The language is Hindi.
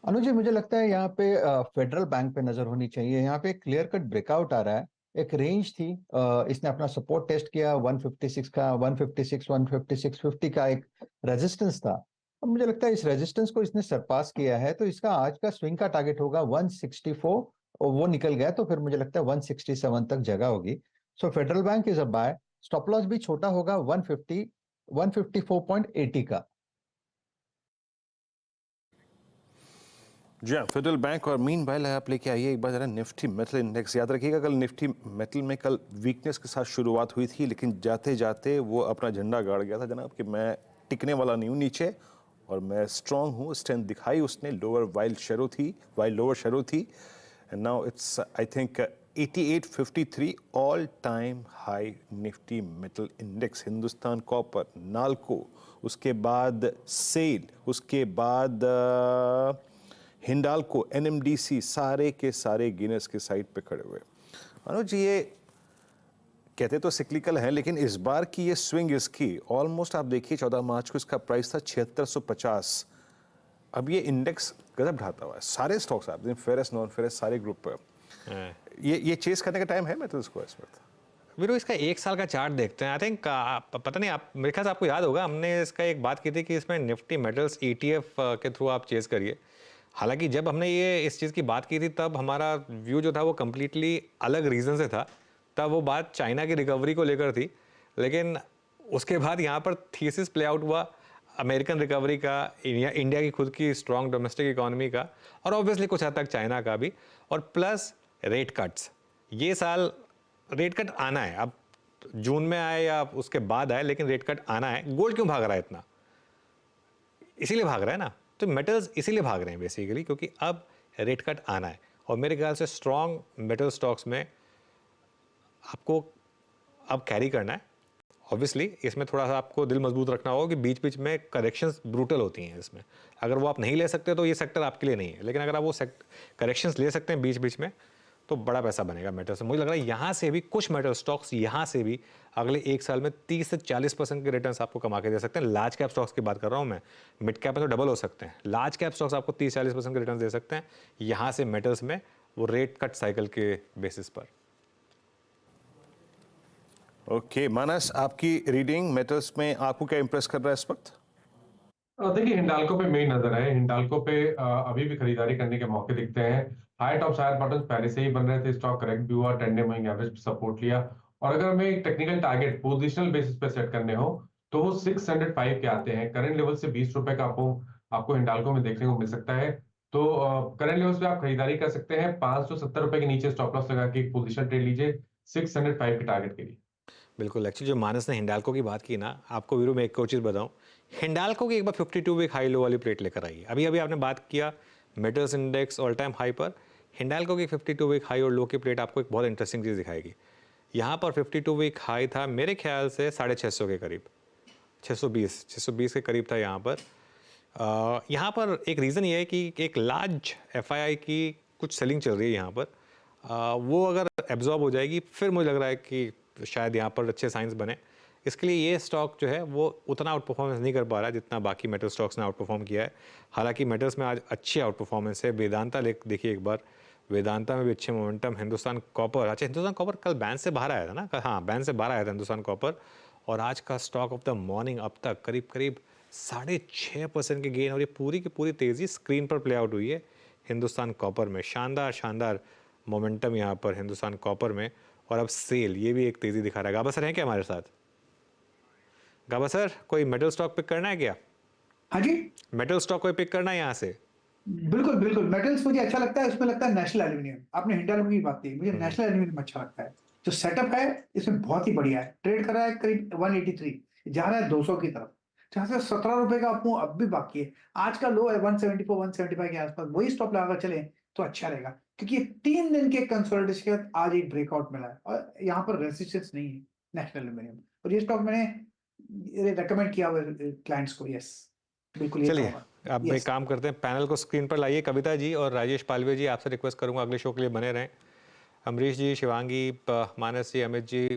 अनुज जी, मुझे लगता है यहाँ पे फेडरल बैंक पे नजर होनी चाहिए। यहाँ पे क्लियर कट ब्रेकआउट आ रहा है। एक रेंज थी, इसने अपना सपोर्ट टेस्ट किया 156 का, 156 15650 का एक रेजिस्टेंस था। अब मुझे लगता है इस रेजिस्टेंस को इसने सरपास किया है, तो इसका आज का स्विंग का टारगेट होगा 164, और वो निकल गया तो फिर मुझे लगता है 167 तक जगह होगी। So Federal Bank is a buy. Stop loss भी छोटा होगा 150, 154.80 का। जी हाँ, फेडरल बैंक। और मीन भाई आप लेके आइए एक बार जरा निफ्टी मेटल इंडेक्स। याद रखिएगा कल निफ्टी मेटल में कल वीकनेस के साथ शुरुआत हुई थी, लेकिन जाते जाते वो अपना झंडा गाड़ गया था जनाब कि मैं टिकने वाला नहीं हूँ नीचे और मैं स्ट्रांग हूँ। स्ट्रेंथ दिखाई उसने। लोअर वाइल लोअर शेरो थी and now it's I think 8853 all time high Nifty metal index. Hindustan copper, NALCO, उसके बाद सेल, उसके बाद हिंडाल्को, एनएमडीसी, सारे के सारे गिनेस के साइड पे खड़े हुए। मनोज जी, ये कहते तो सिक्लिकल है, लेकिन इस बार की ये स्विंग इसकी ऑलमोस्ट आप देखिए 14 मार्च को इसका प्राइस था 7650। अब ये इंडेक्स गजब ढाता हुआ है। सारे स्टॉक्स आप फेरस नॉन फेरस सारे ग्रुप पर ये चेस करने का टाइम है मैं तो इसको इस वक्त। वीरो इसका एक साल का चार्ट देखते हैं। आई थिंक पता नहीं, आप मेरे ख्याल से आपको याद होगा हमने इसका एक बात की थी कि इसमें निफ्टी मेटल्स ईटीएफ के थ्रू आप चेस करिए। हालांकि जब हमने ये इस चीज़ की बात की थी तब हमारा व्यू जो था वो कम्प्लीटली अलग रीज़न से था। तब वो बात चाइना की रिकवरी को लेकर थी, लेकिन उसके बाद यहाँ पर थीसिस प्ले आउट हुआ अमेरिकन रिकवरी का, इंडिया की खुद की स्ट्रॉन्ग डोमेस्टिक इकोनॉमी का, और ऑब्वियसली कुछ हद तक चाइना का भी, और प्लस रेट कट्स। ये साल रेट कट आना है, अब जून में आए या उसके बाद आए, लेकिन रेट कट आना है। गोल्ड क्यों भाग रहा है इतना? इसीलिए भाग रहा है ना। तो मेटल्स इसीलिए भाग रहे हैं बेसिकली, क्योंकि अब रेट कट आना है। और मेरे ख्याल से स्ट्रॉन्ग मेटल स्टॉक्स में आपको अब कैरी करना है। ऑब्वियसली इसमें थोड़ा सा आपको दिल मजबूत रखना होगा कि बीच बीच में करेक्शंस ब्रूटल होती हैं इसमें। अगर वो आप नहीं ले सकते तो ये सेक्टर आपके लिए नहीं है, लेकिन अगर आप वो करेक्शंस ले सकते हैं बीच बीच में तो बड़ा पैसा बनेगा मेटल से। मुझे लग रहा है यहाँ से भी कुछ मेटल स्टॉक्स यहाँ से भी अगले एक साल में 30 से 40% के रिटर्न्स आपको कमा के दे सकते हैं। लार्ज कैप स्टॉक्स की बात कर रहा हूँ मैं, मिड कैप में तो डबल हो सकते हैं, लार्ज कैप स्टॉक्स आपको 30-40% के रिटर्न दे सकते हैं यहाँ से मेटल्स में, वो रेट कट साइकिल के बेसिस पर। ओके मानस, आपकी रीडिंग मेटल्स में आपको क्या इंप्रेस कर रहा है इस वक्त? देखिए, हिंडाल्को पे मेन नजर है। हिंडाल्को पे अभी भी खरीदारी करने के मौके दिखते हैं। हाई टॉप हायर बॉटम पहले से ही बन रहे थे। स्टॉक करेक्ट भी हुआ, 10 डे मूविंग एवरेज सपोर्ट लिया। और अगर मैं एक टेक्निकल टारगेट पोजिशनल बेसिस पे सेट करने हो तो वो 605 के आते हैं। करंट लेवल से 20 रुपए का आपको हिंडाल्को में देखने को मिल सकता है। तो करंट लेवल्स पे आप खरीदारी कर सकते हैं। 570 रुपए के नीचे स्टॉप लॉस लगा के एक पोजिशन ट्रेड लीजिए 605 के टारगेट के लिए। बिल्कुल। एक्चुअली जो मानस ने हिंडाल्को की बात की ना, आपको वीरू में एक और चीज़ बताऊं, हिंडाल्को की एक बार 52 वीक हाई लो वाली प्लेट लेकर आई है। अभी अभी आपने बात किया metals index all time high पर, हिंडाल्को की 52 वीक हाई और लो की प्लेट आपको एक बहुत इंटरेस्टिंग चीज़ दिखाएगी। यहाँ पर 52 वीक हाई था मेरे ख्याल से 650 के करीब, 620 के करीब था यहाँ पर। यहाँ पर एक रीज़न ये है कि एक लार्ज एफआईआई की कुछ सेलिंग चल रही है यहाँ पर। वो अगर एब्जॉर्ब हो जाएगी फिर मुझे लग रहा है कि शायद यहाँ पर अच्छे साइंस बने। इसके लिए ये स्टॉक जो है वो उतना आउट परफॉर्मेंस नहीं कर पा रहा है जितना बाकी मेटल स्टॉक्स ने आउट परफॉर्म किया है। हालांकि मेटल्स में आज अच्छी आउट परफॉर्मेंस है। वेदांता देखिए एक बार, वेदांता में भी अच्छे मोमेंटम। हिंदुस्तान कॉपर, अच्छा हिंदुस्तान कॉपर कल बैन से बाहर आया था ना, हाँ बैन से बाहर आया था हिंदुस्तान कॉपर, और आज का स्टॉक ऑफ द मॉर्निंग अब तक करीब करीब 6.5% के गेन, और ये पूरी की पूरी तेज़ी स्क्रीन पर प्ले आउट हुई है हिंदुस्तान कॉपर में। शानदार शानदार मोमेंटम यहाँ पर हिंदुस्तान कॉपर में। और अब सेल, ये भी एक तेज़ी दिखा रहा है। गाबा सर हैं क्या हमारे साथ? गाबा सर, कोई मेटल स्टॉक पिक करना है क्या? हाँ जी, मेटल स्टॉक कोई पिक करना है यहाँ से? बिल्कुल बिल्कुल। मेटल्स मुझे अच्छा लगता है, उसमें लगता है नेशनल एल्यूमिनियम। आपने हिंडाल्को की बात की, मुझे नेशनल एल्यूमिनियम अच्छा लगता है। जो सेटअप है इसमें बहुत ही बढ़िया है। ट्रेड कर रहा है करीब 183, जा रहा है 200 की तरफ, जहां से 17 रुपए का आपको अब भी बाकी है। आज का लो है 174 175 के आसपास, वही स्टॉप लगाकर चले तो अच्छा रहेगा, क्योंकि 3 दिन के कंसोलिडेशन के बाद आज एक ब्रेकआउट मिला है और यहाँ पर रेजिस्टेंस नहीं है नेशनल एल्यूमिनियम। और ये स्टॉक मैंने रेकमेंड किया हुआ क्लाइंट्स को। यस, बिल्कुल ये चलिए कहूंगा। अब एक काम करते हैं, पैनल को स्क्रीन पर लाइए। कविता जी और राजेश पालवे जी, आपसे रिक्वेस्ट करूंगा अगले शो के लिए बने रहें। अमरीश जी, शिवांगी, मानस जी, अमित जी,